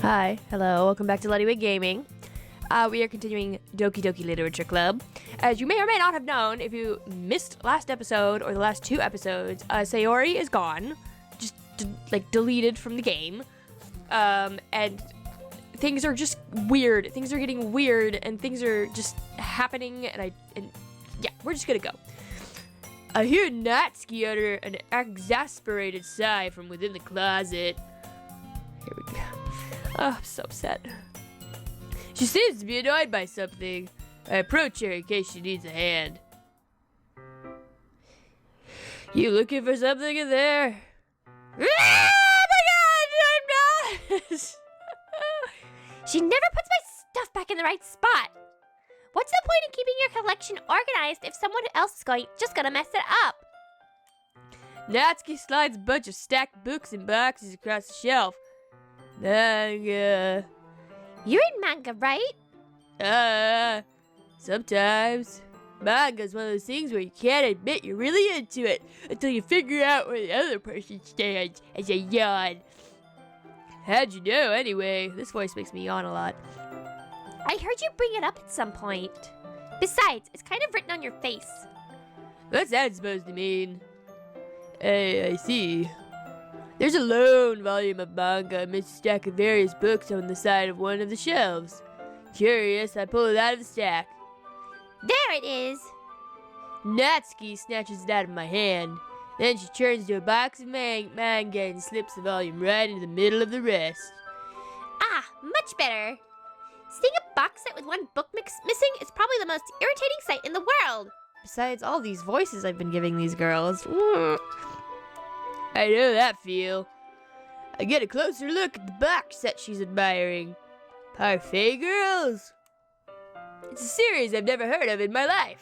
Hi, hello, welcome back to LuddieWig Gaming. We are continuing Doki Doki Literature Club. As you may or may not have known, if you missed last episode or the last two episodes, Sayori is gone, just deleted from the game, and things are just weird. Things are getting weird, and things are just happening, and yeah, we're just gonna go. I hear Natsuki utter an exasperated sigh from within the closet. Here we go. Oh, I'm so upset. She seems to be annoyed by something. I approach her in case she needs a hand. You looking for something in there? Oh my god, I'm not! She never puts my stuff back in the right spot. What's the point in keeping your collection organized if someone else is just gonna mess it up? Natsuki slides a bunch of stacked books and boxes across the shelf. Manga. You read manga, right? Sometimes. Manga's one of those things where you can't admit you're really into it until you figure out where the other person stands, as a yawn. How'd you know, anyway? This voice makes me yawn a lot. I heard you bring it up at some point. Besides, it's kind of written on your face. What's that supposed to mean? I see. There's a lone volume of manga amidst a stack of various books on the side of one of the shelves. Curious, I pull it out of the stack. There it is! Natsuki snatches it out of my hand. Then she turns to a box of manga and slips the volume right into the middle of the rest. Ah, much better. Seeing a box set with one book missing is probably the most irritating sight in the world. Besides all these voices I've been giving these girls. I know that feel. I get a closer look at the box set she's admiring. Parfait Girls? It's a series I've never heard of in my life.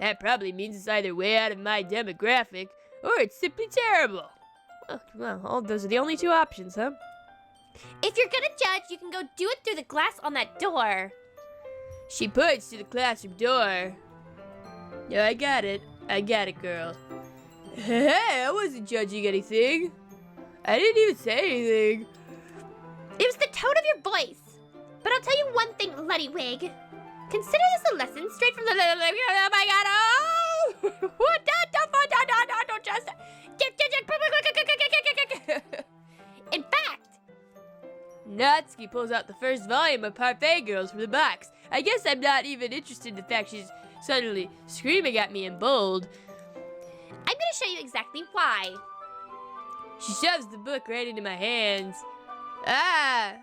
That probably means it's either way out of my demographic, or it's simply terrible. Well, those are the only two options, huh? If you're gonna judge, you can go do it through the glass on that door. She points to the classroom door. Yeah, I got it, girl. Hey, I wasn't judging anything. I didn't even say anything. It was the tone of your voice. But I'll tell you one thing, LuddieWig. Consider this a lesson straight from the... Oh my god, oh! What? Don't just... In fact... Natsuki pulls out the first volume of Parfait Girls from the box. I guess I'm not even interested in the fact she's suddenly screaming at me in bold. I'm gonna show you exactly why. She shoves the book right into my hands. I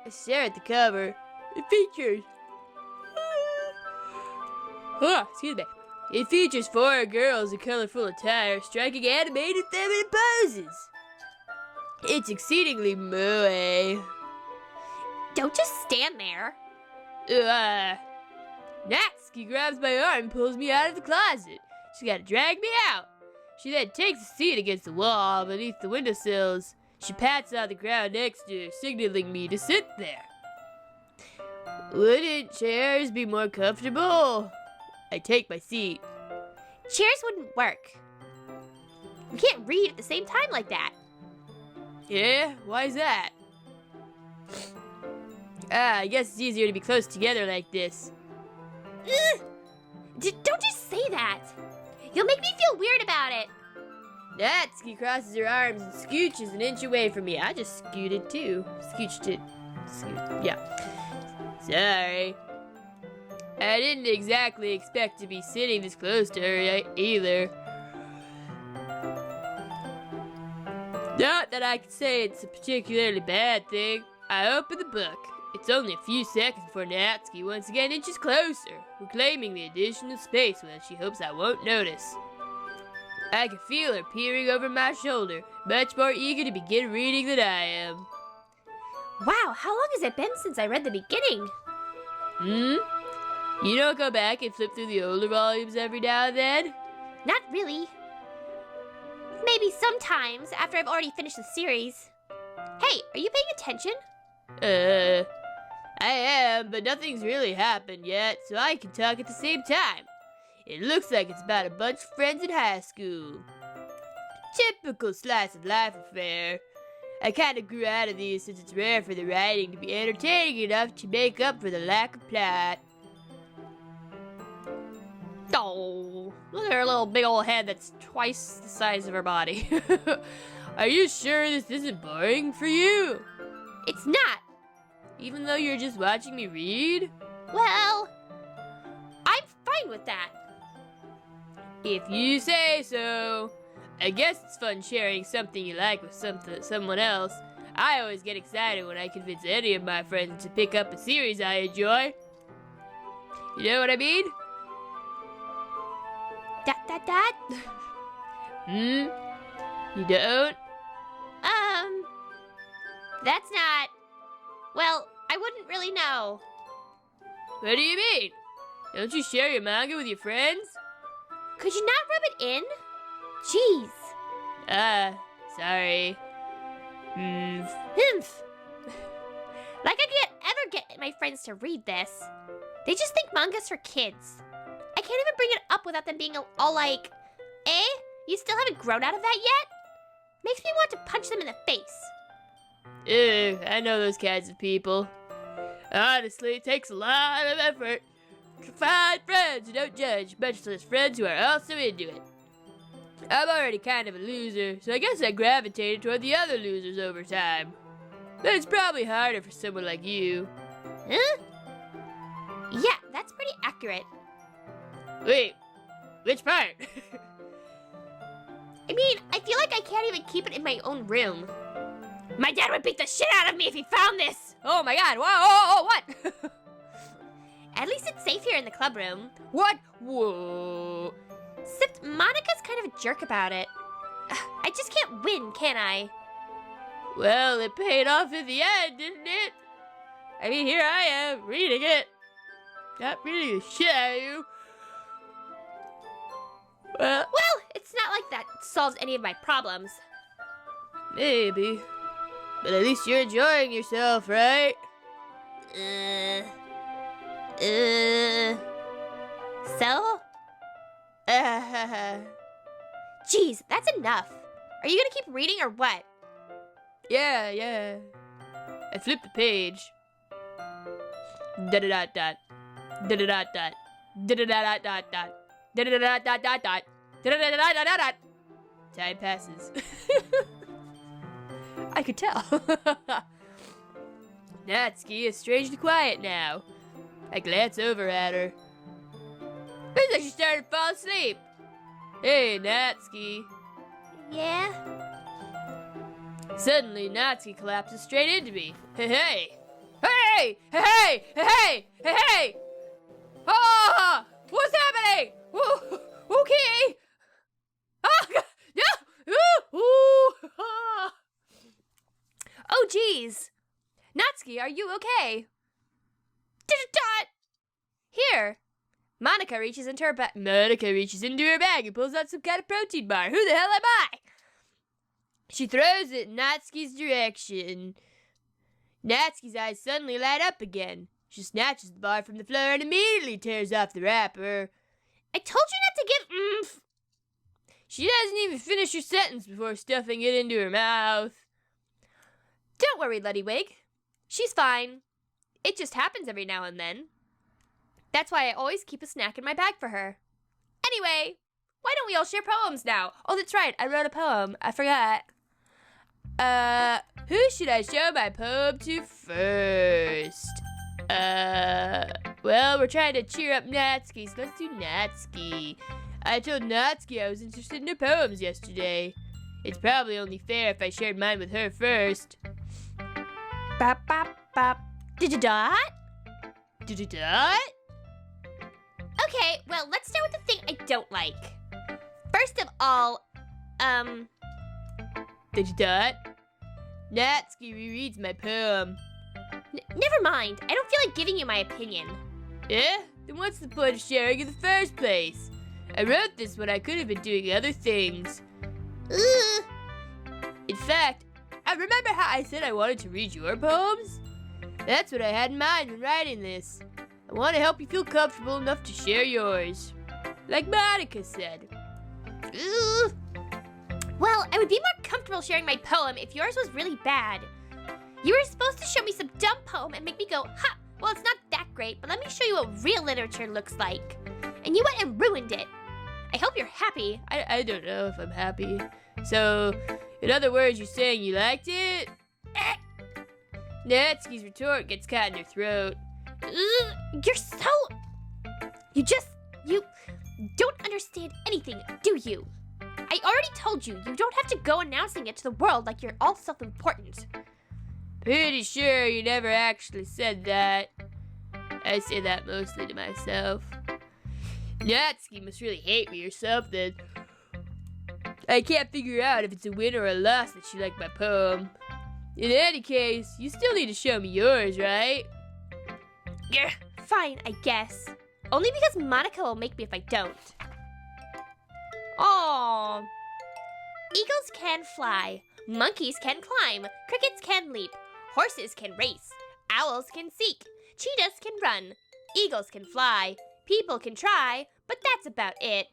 stare at the cover. It features... excuse me. It features 4 girls in colorful attire striking animated feminine poses. It's exceedingly moe. Don't just stand there. Natsuki grabs my arm and pulls me out of the closet. She's got to drag me out. She then takes a seat against the wall beneath the windowsills. She pats on the ground next to her, signaling me to sit there. Wouldn't chairs be more comfortable? I take my seat. Chairs wouldn't work. We can't read at the same time like that. Yeah? Why's that? I guess it's easier to be close together like this. Don't just say that. You'll make me feel weird about it. Natsuki crosses her arms and scooches an inch away from me. I just scooted too. Yeah. Sorry. I didn't exactly expect to be sitting this close to her either. Not that I can say it's a particularly bad thing. I open the book. It's only a few seconds before Natsuki once again inches closer, reclaiming the additional space that she hopes I won't notice. I can feel her peering over my shoulder, much more eager to begin reading than I am. Wow, how long has it been since I read the beginning? You don't go back and flip through the older volumes every now and then? Not really. Maybe sometimes, after I've already finished the series. Hey, are you paying attention? I am, but nothing's really happened yet, so I can talk at the same time. It looks like it's about a bunch of friends in high school. Typical slice of life affair. I kind of grew out of these since it's rare for the writing to be entertaining enough to make up for the lack of plot. Oh, look at her little big old head that's twice the size of her body. Are you sure this isn't boring for you? It's not. Even though you're just watching me read? Well, I'm fine with that. If you say so. I guess it's fun sharing something you like with someone else. I always get excited when I convince any of my friends to pick up a series I enjoy. You know what I mean? That? You don't? That's not... Well, I wouldn't really know. What do you mean? Don't you share your manga with your friends? Could you not rub it in? Jeez. Sorry. Humph. Like I can't ever get my friends to read this. They just think manga's for kids. I can't even bring it up without them being all like, you still haven't grown out of that yet? Makes me want to punch them in the face. Ew, I know those kinds of people. Honestly, it takes a lot of effort to find friends who don't judge, much less friends who are also into it. I'm already kind of a loser, so I guess I gravitated toward the other losers over time. But it's probably harder for someone like you. Huh? Yeah, that's pretty accurate. Wait, which part? I mean, I feel like I can't even keep it in my own room. My dad would beat the shit out of me if he found this! Oh my god, whoa, what? At least it's safe here in the club room. What? Whoa. Except Monika's kind of a jerk about it. I just can't win, can I? Well, it paid off in the end, didn't it? I mean, here I am, reading it. Not reading the shit out of you. Well, it's not like that solves any of my problems. maybe. But at least you're enjoying yourself, right? So? Jeez, that's enough. Are you gonna keep reading or what? Yeah. I flipped the page. Da-da-da-dot. Da-da-da-dot. Da-da-da-dot-dot. Da-da-da-dot-dot-dot. Da-da-da-dot-dot-dot. Time passes. I could tell. Natsuki is strangely quiet now. I glance over at her. Looks like she started to fall asleep. Hey, Natsuki. Yeah? Suddenly, Natsuki collapses straight into me. Hey! Ah! What's happening? Okay! Ah! No! Ah! Oh, jeez. Natsuki, are you okay? Dot! Here. Monika reaches into her bag and pulls out some kind of protein bar. Who the hell am I? She throws it in Natsuki's direction. Natsuki's eyes suddenly light up again. She snatches the bar from the floor and immediately tears off the wrapper. I told you not to give oomph. She doesn't even finish her sentence before stuffing it into her mouth. Don't worry, LuddieWig. She's fine. It just happens every now and then. That's why I always keep a snack in my bag for her. Anyway, why don't we all share poems now? Oh, that's right. I wrote a poem. I forgot. Who should I show my poem to first? Well, we're trying to cheer up Natsuki, so let's do Natsuki. I told Natsuki I was interested in her poems yesterday. It's probably only fair if I shared mine with her first. Bop, bop, bop. Dot? Dot? Okay, well, let's start with the thing I don't like. First of all, Dot? Natsuki rereads my poem. Never mind. I don't feel like giving you my opinion. Eh? Then what's the point of sharing in the first place? I wrote this when I could have been doing other things. Ugh. In fact, I remember how I said I wanted to read your poems? That's what I had in mind when writing this. I want to help you feel comfortable enough to share yours. Like Monika said. Ugh. Well, I would be more comfortable sharing my poem if yours was really bad. You were supposed to show me some dumb poem and make me go, ha, well, it's not that great, but let me show you what real literature looks like. And you went and ruined it. I hope you're happy. I don't know if I'm happy. So, in other words, you're saying you liked it? Natsuki's retort gets caught in her throat. You're so... You don't understand anything, do you? I already told you, you don't have to go announcing it to the world like you're all self-important. Pretty sure you never actually said that. I say that mostly to myself. Natsuki must really hate me or something. I can't figure out if it's a win or a loss that she liked my poem. In any case, you still need to show me yours, right? Yeah, fine, I guess. Only because Monika will make me if I don't. Aww. Eagles can fly. Monkeys can climb. Crickets can leap. Horses can race. Owls can seek. Cheetahs can run. Eagles can fly. People can try. But that's about it.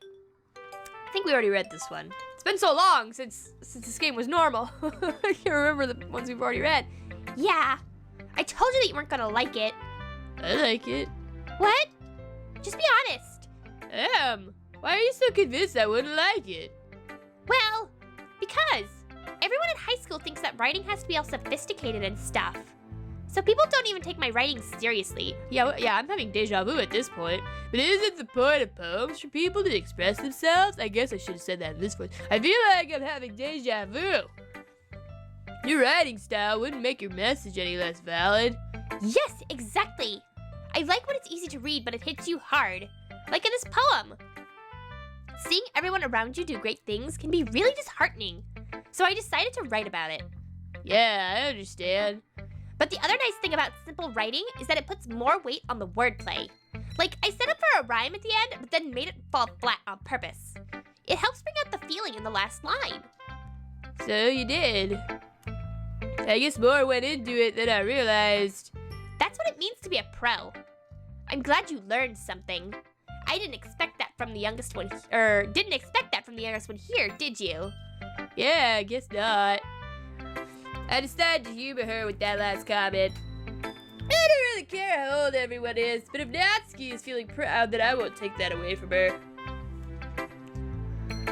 I think we already read this one. It's been so long since this game was normal. I can't remember the ones we've already read. Yeah. I told you that you weren't gonna like it. I like it. What? Just be honest. Why are you so convinced I wouldn't like it? Well, because everyone in high school thinks that writing has to be all sophisticated and stuff. So people don't even take my writing seriously. Yeah, I'm having deja vu at this point. But isn't the point of poems for people to express themselves? I guess I should have said that in this voice. I feel like I'm having deja vu. Your writing style wouldn't make your message any less valid. Yes, exactly. I like when it's easy to read, but it hits you hard. Like in this poem. Seeing everyone around you do great things can be really disheartening. So I decided to write about it. Yeah, I understand. But the other nice thing about simple writing is that it puts more weight on the wordplay. Like, I set up for a rhyme at the end, but then made it fall flat on purpose. It helps bring out the feeling in the last line. So you did. I guess more went into it than I realized. That's what it means to be a pro. I'm glad you learned something. I didn't expect that from the youngest one, here, did you? Yeah, I guess not. I decided to humor her with that last comment. I don't really care how old everyone is, but if Natsuki is feeling proud, then I won't take that away from her.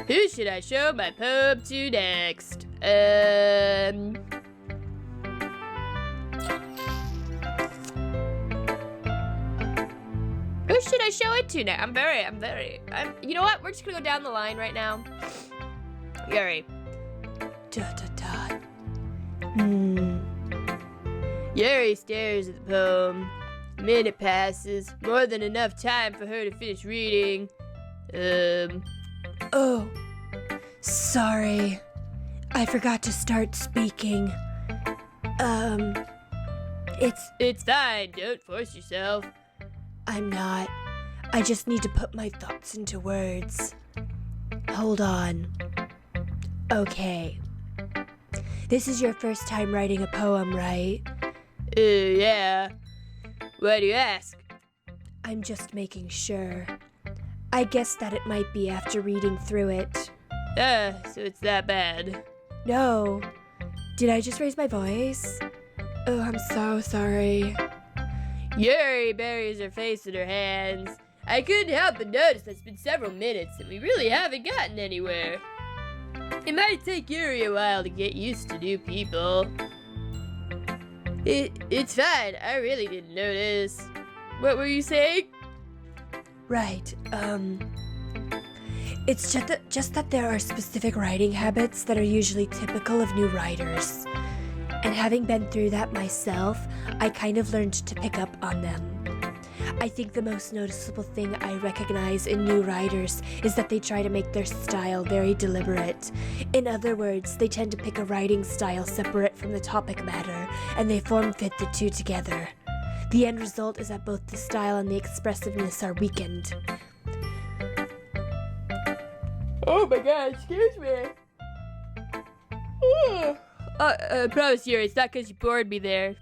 Who should I show my poem to next? Who should I show it to now? You know what? We're just gonna go down the line right now. Yuri. Yuri stares at the poem. A minute passes, more than enough time for her to finish reading. Oh, sorry. I forgot to start speaking. It's fine, don't force yourself. I'm not. I just need to put my thoughts into words. Hold on. Okay. This is your first time writing a poem, right? Yeah. Why do you ask? I'm just making sure. I guess that it might be after reading through it. So it's that bad. No. Did I just raise my voice? Oh, I'm so sorry. Yuri buries her face in her hands. I couldn't help but notice that it's been several minutes and we really haven't gotten anywhere. It might take Yuri a while to get used to new people. It's fine. I really didn't notice. What were you saying? Right, it's just that there are specific writing habits that are usually typical of new writers. And having been through that myself, I kind of learned to pick up on them. I think the most noticeable thing I recognize in new writers is that they try to make their style very deliberate. In other words, they tend to pick a writing style separate from the topic matter, and they form-fit the two together. The end result is that both the style and the expressiveness are weakened. Oh my god, excuse me. I promise Yuri, it's not because you bored me there.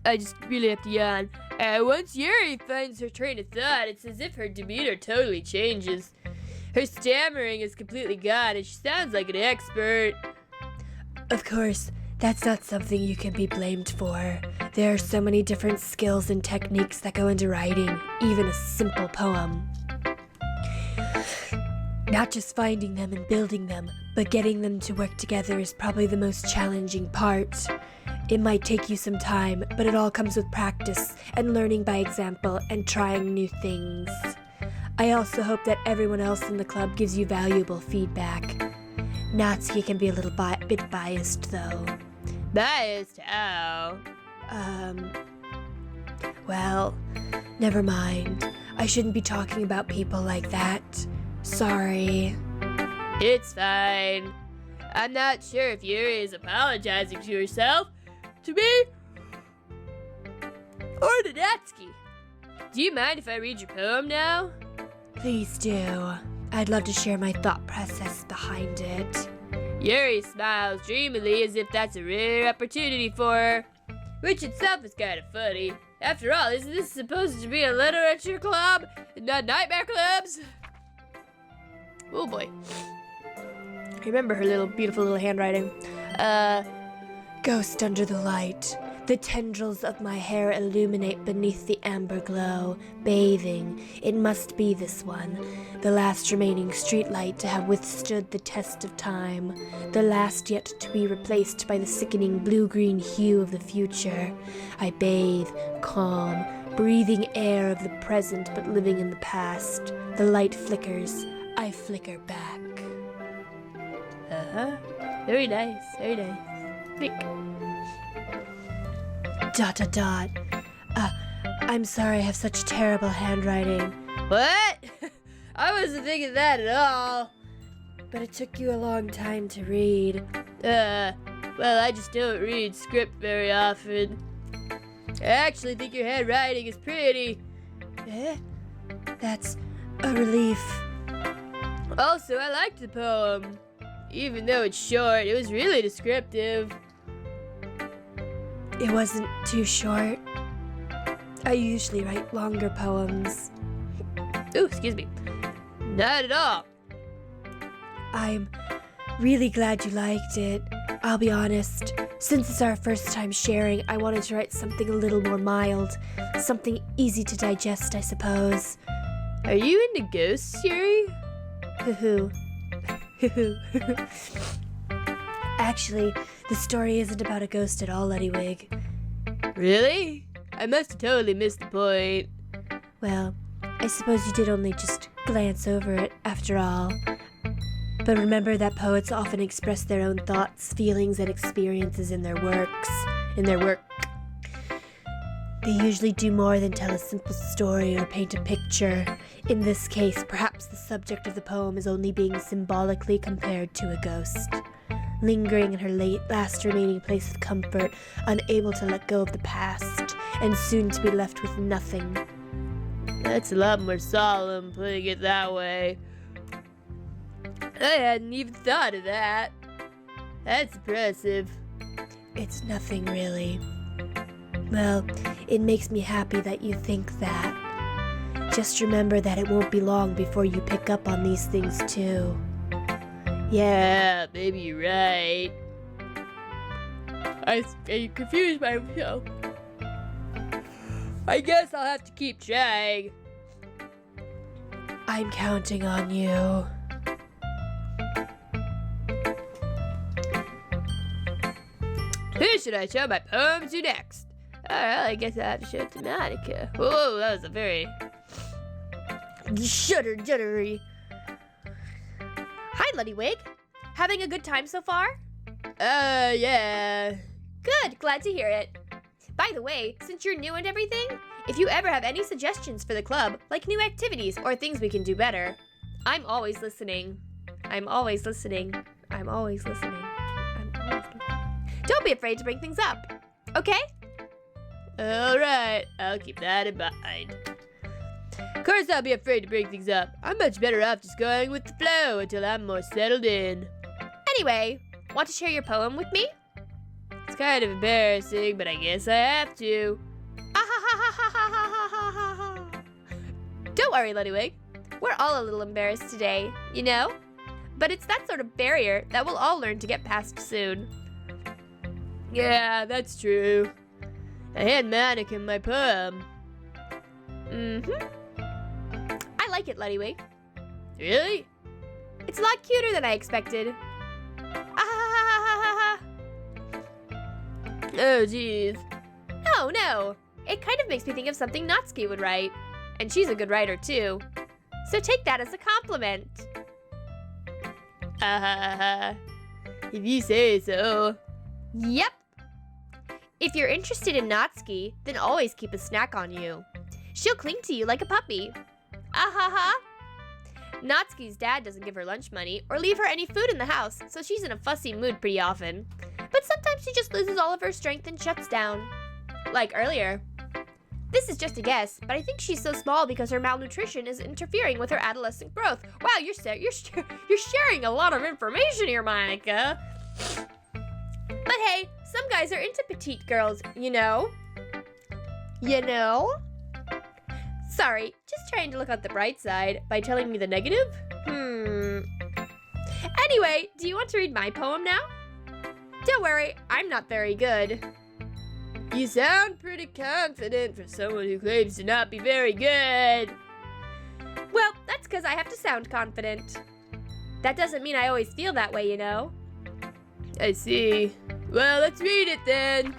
I just really have to yawn. Once Yuri finds her train of thought, it's as if her demeanor totally changes. Her stammering is completely gone and she sounds like an expert. Of course, that's not something you can be blamed for. There are so many different skills and techniques that go into writing, even a simple poem. Not just finding them and building them, but getting them to work together is probably the most challenging part. It might take you some time, but it all comes with practice and learning by example and trying new things. I also hope that everyone else in the club gives you valuable feedback. Natsuki can be a little bit biased, though. Biased? How? Well, never mind. I shouldn't be talking about people like that. Sorry. It's fine. I'm not sure if Yuri is apologizing to herself, to me, or to Natsuki. Do you mind if I read your poem now? Please do. I'd love to share my thought process behind it. Yuri smiles dreamily as if that's a rare opportunity for her, which itself is kind of funny. After all, isn't this supposed to be a literature club and not nightmare clubs? Oh boy. I remember her beautiful little handwriting. Ghost under the light. The tendrils of my hair illuminate beneath the amber glow, bathing. It must be this one, the last remaining streetlight to have withstood the test of time, the last yet to be replaced by the sickening blue-green hue of the future. I bathe, calm, breathing air of the present but living in the past. The light flickers. I flicker back. Uh-huh. Very nice, very nice. Flick. ... I'm sorry I have such terrible handwriting. What? I wasn't thinking that at all. But it took you a long time to read. Well, I just don't read script very often. I actually think your handwriting is pretty. Eh? That's a relief. Also, I liked the poem. Even though it's short, it was really descriptive. It wasn't too short. I usually write longer poems. Ooh, excuse me. Not at all. I'm really glad you liked it. I'll be honest, since it's our first time sharing, I wanted to write something a little more mild. Something easy to digest, I suppose. Are you into ghosts, Yuri? Hoo-hoo. Hoo-hoo. Actually, the story isn't about a ghost at all, LuddieWig. Really? I must have totally missed the point. Well, I suppose you did only just glance over it, after all. But remember that poets often express their own thoughts, feelings, and experiences in their work. They usually do more than tell a simple story or paint a picture. In this case, perhaps the subject of the poem is only being symbolically compared to a ghost, lingering in her last remaining place of comfort, unable to let go of the past, and soon to be left with nothing. That's a lot more solemn, putting it that way. I hadn't even thought of that. That's impressive. It's nothing, really. Well, it makes me happy that you think that. Just remember that it won't be long before you pick up on these things, too. Yeah, maybe you're right. I confused myself. I guess I'll have to keep trying. I'm counting on you. Who should I show my poem to next? Alright, I guess I'll have to show it to Monika. Whoa, that was a very juddery. Hi, LuddieWig. Having a good time so far? Yeah. Good, glad to hear it. By the way, since you're new and everything, if you ever have any suggestions for the club, like new activities or things we can do better, I'm always listening. I'm always listening. I'm always listening. I'm always listening. Don't be afraid to bring things up, okay? Alright, I'll keep that in mind. Of course I'll be afraid to bring things up. I'm much better off just going with the flow until I'm more settled in. Anyway, want to share your poem with me? It's kind of embarrassing, but I guess I have to. Don't worry, LuddieWig. We're all a little embarrassed today, you know? But it's that sort of barrier that we'll all learn to get past soon. Yeah, that's true. I had Monika in my poem. I like it, LuddieWig. Really? It's a lot cuter than I expected. Oh, jeez. No. It kind of makes me think of something Natsuki would write. And she's a good writer, too. So take that as a compliment. If you say so. Yep. If you're interested in Natsuki, then always keep a snack on you. She'll cling to you like a puppy. Natsuki's dad doesn't give her lunch money or leave her any food in the house, so she's in a fussy mood pretty often. But sometimes she just loses all of her strength and shuts down. Like earlier. This is just a guess, but I think she's so small because her malnutrition is interfering with her adolescent growth. Wow, you're sharing a lot of information here, Monika. But hey, some guys are into petite girls, you know? Sorry, just trying to look on the bright side by telling me the negative? Anyway, do you want to read my poem now? Don't worry, I'm not very good. You sound pretty confident for someone who claims to not be very good. Well, that's because I have to sound confident. That doesn't mean I always feel that way, you know? I see. Well, let's read it then.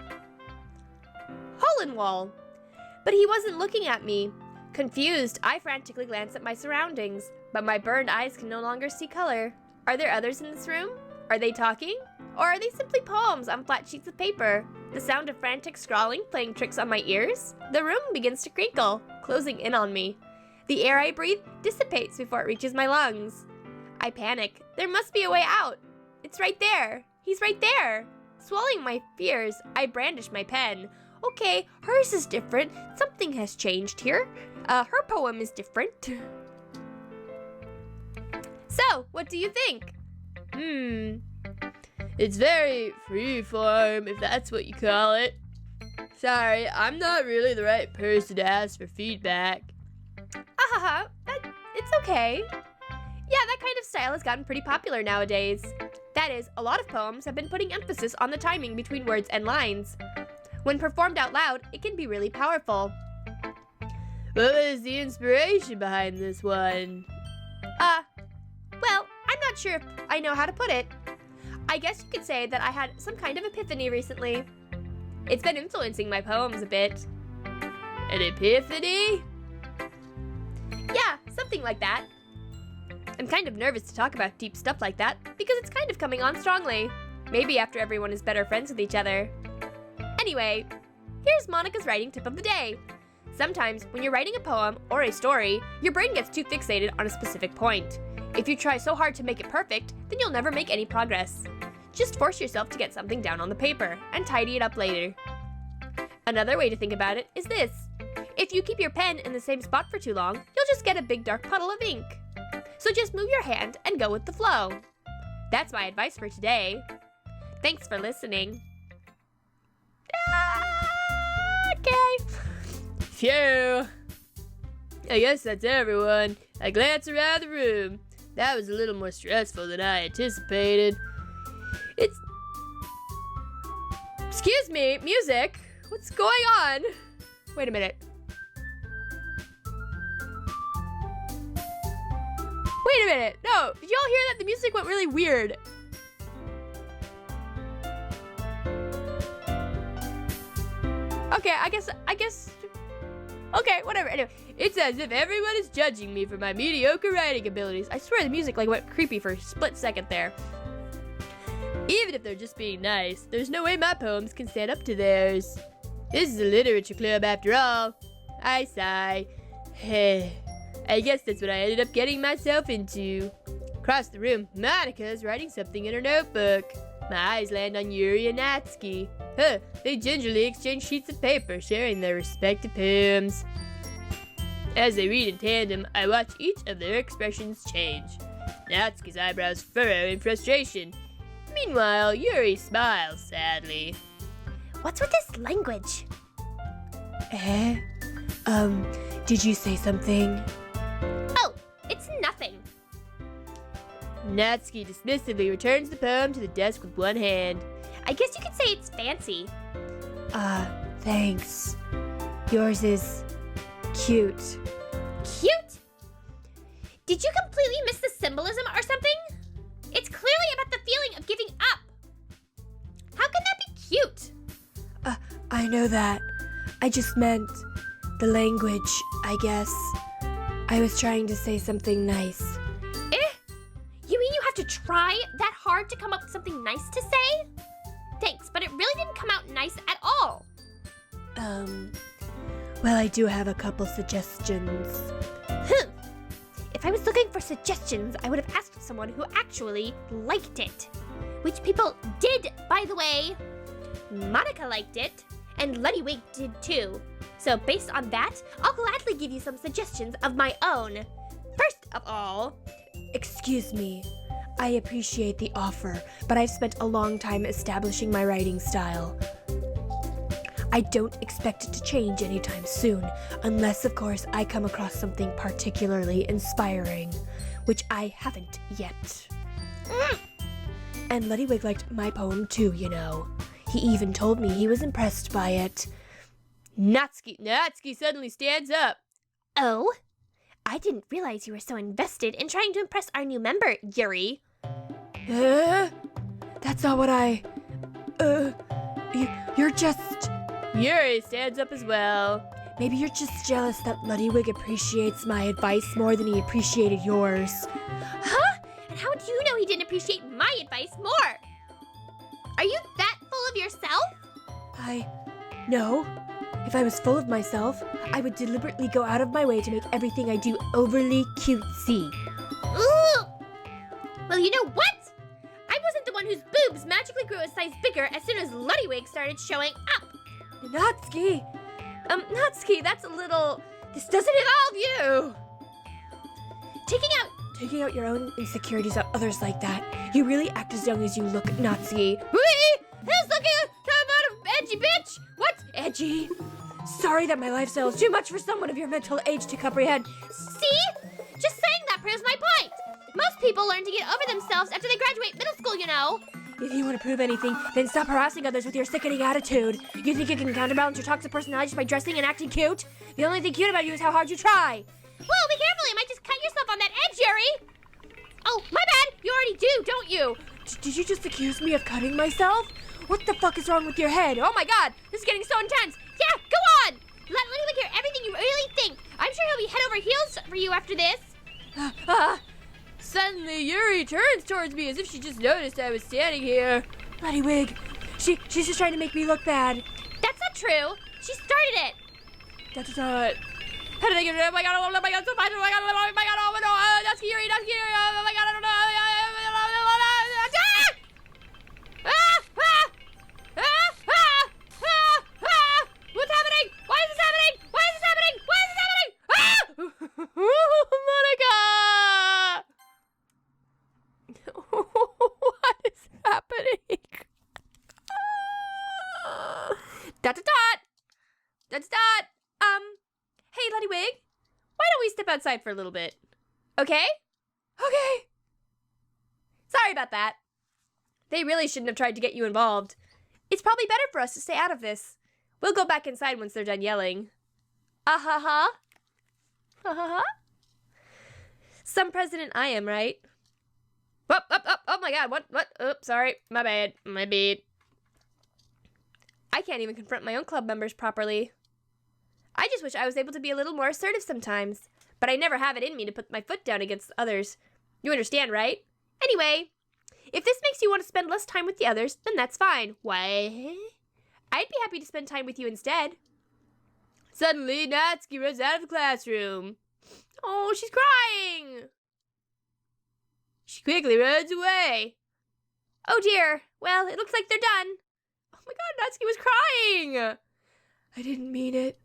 Hole in wall. But he wasn't looking at me. Confused, I frantically glance at my surroundings, but my burned eyes can no longer see color. Are there others in this room? Are they talking? Or are they simply poems on flat sheets of paper? The sound of frantic scrawling playing tricks on my ears? The room begins to crinkle, closing in on me. The air I breathe dissipates before it reaches my lungs. I panic. There must be a way out. It's right there. He's right there. Swallowing my fears, I brandish my pen. Okay, hers is different. Something has changed here. Her poem is different. So, what do you think? It's very freeform, if that's what you call it. Sorry, I'm not really the right person to ask for feedback. It's okay. Yeah, that kind of style has gotten pretty popular nowadays. That is, a lot of poems have been putting emphasis on the timing between words and lines. When performed out loud, it can be really powerful. What was the inspiration behind this one? Well, I'm not sure if I know how to put it. I guess you could say that I had some kind of epiphany recently. It's been influencing my poems a bit. An epiphany? Yeah, something like that. I'm kind of nervous to talk about deep stuff like that because it's kind of coming on strongly. Maybe after everyone is better friends with each other. Anyway, here's Monika's writing tip of the day. Sometimes when you're writing a poem or a story, your brain gets too fixated on a specific point. If you try so hard to make it perfect, then you'll never make any progress. Just force yourself to get something down on the paper and tidy it up later. Another way to think about it is this. If you keep your pen in the same spot for too long, you'll just get a big dark puddle of ink. So just move your hand and go with the flow. That's my advice for today. Thanks for listening. Okay. Phew. I guess that's everyone. I glance around the room. That was a little more stressful than I anticipated. Excuse me, music? What's going on? Wait a minute. Wait a minute. No, did y'all hear that? The music went really weird. Okay, I guess. Okay, whatever. Anyway, it's as if everyone is judging me for my mediocre writing abilities. I swear the music went creepy for a split second there. Even if they're just being nice, there's no way my poems can stand up to theirs. This is a literature club after all. I sigh. I guess that's what I ended up getting myself into. Across the room, Monika is writing something in her notebook. My eyes land on Yuri and Natsuki. They gingerly exchange sheets of paper, sharing their respective poems. As they read in tandem, I watch each of their expressions change. Natsuki's eyebrows furrow in frustration. Meanwhile, Yuri smiles sadly. What's with this language? Did you say something? Oh, it's Natsuki dismissively returns the poem to the desk with one hand. I guess you could say it's fancy. Thanks. Yours is cute. Cute? Did you completely miss the symbolism or something? It's clearly about the feeling of giving up. How can that be cute? I know that. I just meant the language, I guess. I was trying to say something nice. You mean you have to try that hard to come up with something nice to say? Thanks, but it really didn't come out nice at all. Well, I do have a couple suggestions. If I was looking for suggestions, I would have asked someone who actually liked it. Which people did, by the way. Monika liked it, and LuddieWig did too. So based on that, I'll gladly give you some suggestions of my own. First of all... Excuse me. I appreciate the offer, but I've spent a long time establishing my writing style. I don't expect it to change anytime soon, unless, of course, I come across something particularly inspiring, which I haven't yet. And LuddieWig liked my poem too, you know. He even told me he was impressed by it. Natsuki suddenly stands up. Oh? I didn't realize you were so invested in trying to impress our new member, Yuri. That's not what I... You're just... Yuri stands up as well. Maybe you're just jealous that LuddieWig appreciates my advice more than he appreciated yours. Huh? And how do you know he didn't appreciate my advice more? Are you that full of yourself? No. If I was full of myself, I would deliberately go out of my way to make everything I do overly cutesy. Ooh! Well, you know what? I wasn't the one whose boobs magically grew a size bigger as soon as LuddieWig started showing up. Natsuki! Natsuki, that's a little... This doesn't involve you! Taking out your own insecurities on others like that. You really act as young as you look, Natsuki. Whee! Who's looking kind of edgy bitch? What? Edgy? Sorry that my lifestyle is too much for someone of your mental age to comprehend. See? Just saying that proves my point. Most people learn to get over themselves after they graduate middle school, you know. If you want to prove anything, then stop harassing others with your sickening attitude. You think you can counterbalance your toxic personality just by dressing and acting cute? The only thing cute about you is how hard you try. Whoa, be careful, you might just cut yourself on that edge, Yuri. Oh, my bad. You already do, don't you? Did you just accuse me of cutting myself? What the fuck is wrong with your head? Oh my god, this is getting so intense. Yeah, go on. Let LuddieWig hear everything you really think. I'm sure he'll be head over heels for you after this. Suddenly, Yuri turns towards me as if she just noticed I was standing here. LuddieWig, she's just trying to make me look bad. That's not true. She started it. That's not... How did I get it? Oh my god, so bad. Oh my god, oh no, that's Yuri, oh my god, I don't know. What's happening? Why is this happening? Why is this happening? Why is this happening? Monika! What is happening? Dot. Hey, LuddieWig, why don't we step outside for a little bit? Okay? Okay. Sorry about that. They really shouldn't have tried to get you involved. It's probably better for us to stay out of this. We'll go back inside once they're done yelling. Ha. Some president I am, right? Oh my god, what? Oops, sorry, my bad. I can't even confront my own club members properly. I just wish I was able to be a little more assertive sometimes, but I never have it in me to put my foot down against others. You understand, right? Anyway, if this makes you want to spend less time with the others, then that's fine. Why? I'd be happy to spend time with you instead. Suddenly, Natsuki runs out of the classroom. Oh, she's crying. She quickly runs away. Oh dear. Well, it looks like they're done. Oh my god, Natsuki was crying. I didn't mean it.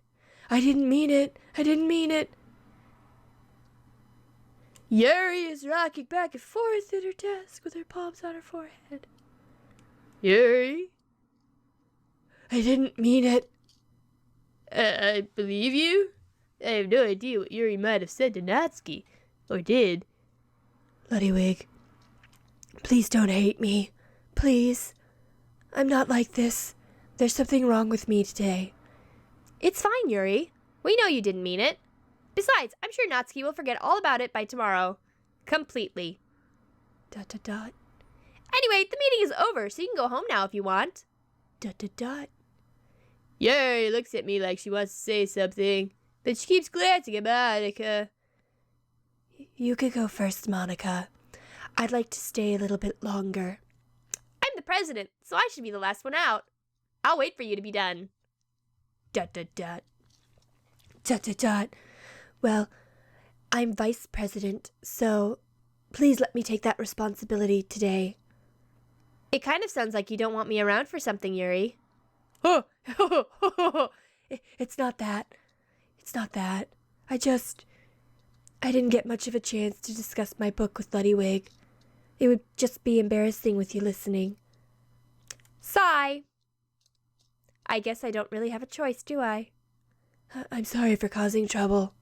Yuri is rocking back and forth at her desk with her palms on her forehead. Yuri? I didn't mean it. I believe you? I have no idea what Yuri might have said to Natsuki. Or did. LuddieWig, Please don't hate me. Please. I'm not like this. There's something wrong with me today. It's fine, Yuri. We know you didn't mean it. Besides, I'm sure Natsuki will forget all about it by tomorrow. Completely. ... Anyway, the meeting is over, so you can go home now if you want. ... Yuri looks at me like she wants to say something, but she keeps glancing at Monika. You could go first, Monika. I'd like to stay a little bit longer. I'm the president, so I should be the last one out. I'll wait for you to be done. ... Well, I'm vice president, so please let me take that responsibility today. It kind of sounds like you don't want me around for something, Yuri. It's not that. It's not that. I didn't get much of a chance to discuss my book with LuddieWig. It would just be embarrassing with you listening. Sigh. I guess I don't really have a choice, do I? I'm sorry for causing trouble,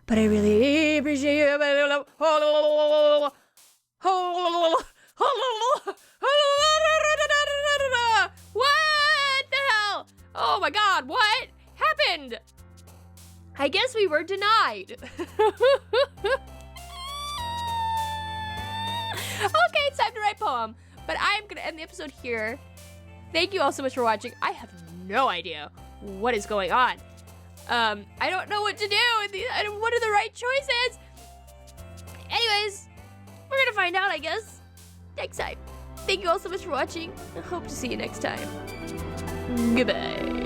but I really appreciate you. What the hell? Oh my god, what happened? I guess we were denied. Okay, it's time to write poem. But I'm going to end the episode here. Thank you all so much for watching. I have no idea what is going on. I don't know what to do. What are the right choices? Anyways, we're going to find out, I guess, next time. Thank you all so much for watching. I hope to see you next time. Goodbye.